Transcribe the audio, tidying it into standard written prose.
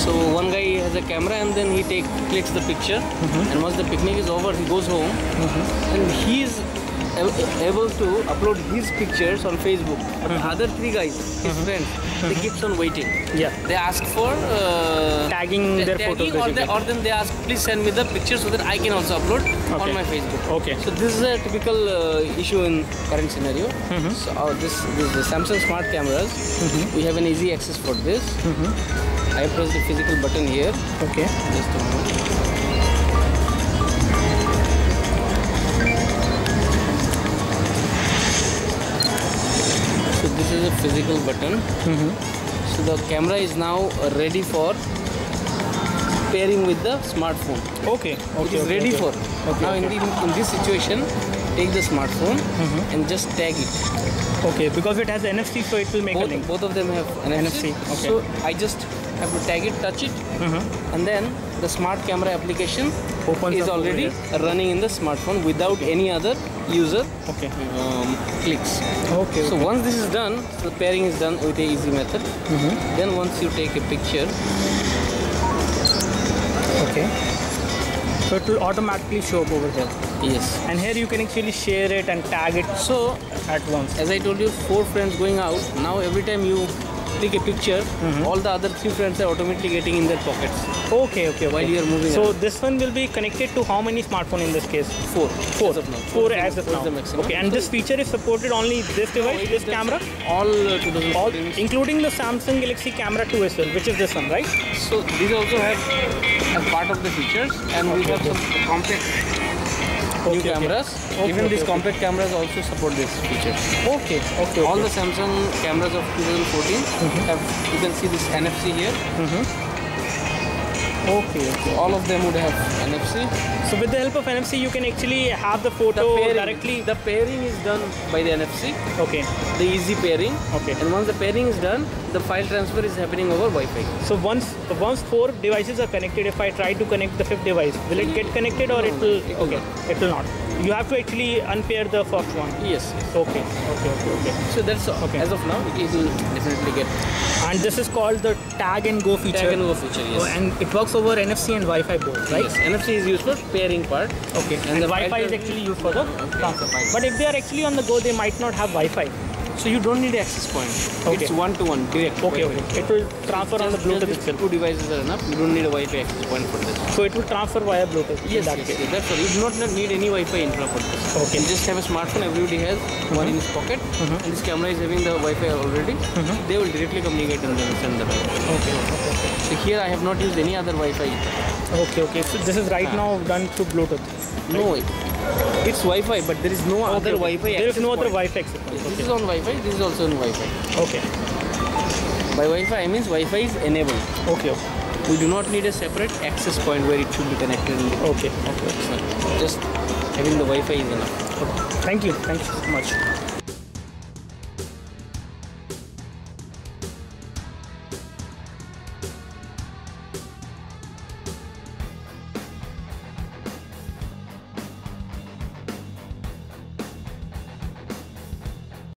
So one guy has a camera and then he clicks the picture, and once the picnic is over, he goes home and he is able to upload his pictures on Facebook. But the other three guys, his friends, they keeps on waiting. Yeah. They ask for tagging their photos, or then they ask, please send me the picture so that I can also upload on my Facebook. Okay. So this is a typical issue in current scenario. So this the Samsung smart cameras. We have an easy access for this. I press the physical button here. Okay. Just a moment. So this is a physical button. So the camera is now ready for pairing with the smartphone. Okay. It is ready for. Now in this situation, take the smartphone and just tag it. Okay, because it has NFC, so it will make a link. Both of them have NFC. Okay. So I just have to tag it, touch it, and then the smart camera application is already running in the smartphone without any other user clicks. Okay. So once this is done, the pairing is done with a easy method. Then once you take a picture, so it will automatically show up over here. yes. And here you can actually share it and tag it So at once. as I told you, 4 friends going out. Now every time you click a picture, all the other 3 friends are automatically getting in their pockets. Okay. While you are moving. So around. this one will be connected to how many smartphones in this case? 4. 4 as of now. 4 as of Four is the now. maximum. Okay, and So this feature is supported only this device, this camera, all all 2014. including the Samsung Galaxy Camera 2 as well, which is this one, right? So these also have a part of the features, and we have some compact new cameras. Even these compact cameras also support this feature. Okay. All the Samsung cameras of 2014 have, you can see this NFC here. Okay. All of them would have NFC. So with the help of NFC, you can actually have the photo directly. The pairing is done by the NFC. Okay. The easy pairing. Okay. And once the pairing is done, the file transfer is happening over Wi-Fi. So once 4 devices are connected, if I try to connect the 5th device, will it get connected or it will? Okay, it will not. You have to actually unpair the first one. Yes. Okay. So that's as of now, it will definitely get. And this is called the Tag and Go feature. Tag and Go feature, yes. Oh, and it works over NFC and Wi-Fi both, right? Yes. NFC is used for pairing part. Okay. And the Wi-Fi is actually used for the transfer. But if they are actually on the go, they might not have Wi-Fi. So you don't need access point. Okay. It's one-to-one direct. Okay. It will transfer on the Bluetooth itself. 2 devices are enough. You don't need a Wi-Fi access point for this. So it will transfer via Bluetooth. Yes. That's all. You do not need any Wi-Fi infra for this. Okay. You just have a smartphone. Everybody has one in his pocket, and this camera is having the Wi-Fi already. They will directly communicate and then send the Wi-Fi. Okay. So here I have not used any other Wi-Fi. Okay. So this is right now done through Bluetooth. No, it's Wi-Fi, but there is no other Wi-Fi. There is no other point. Wi-Fi access. This is on Wi-Fi. This is also on Wi-Fi. Okay. By Wi-Fi, I means Wi-Fi is enabled. Okay. We do not need a separate access point where it should be connected. Okay. So just having the Wi-Fi is enough. Thank you so much.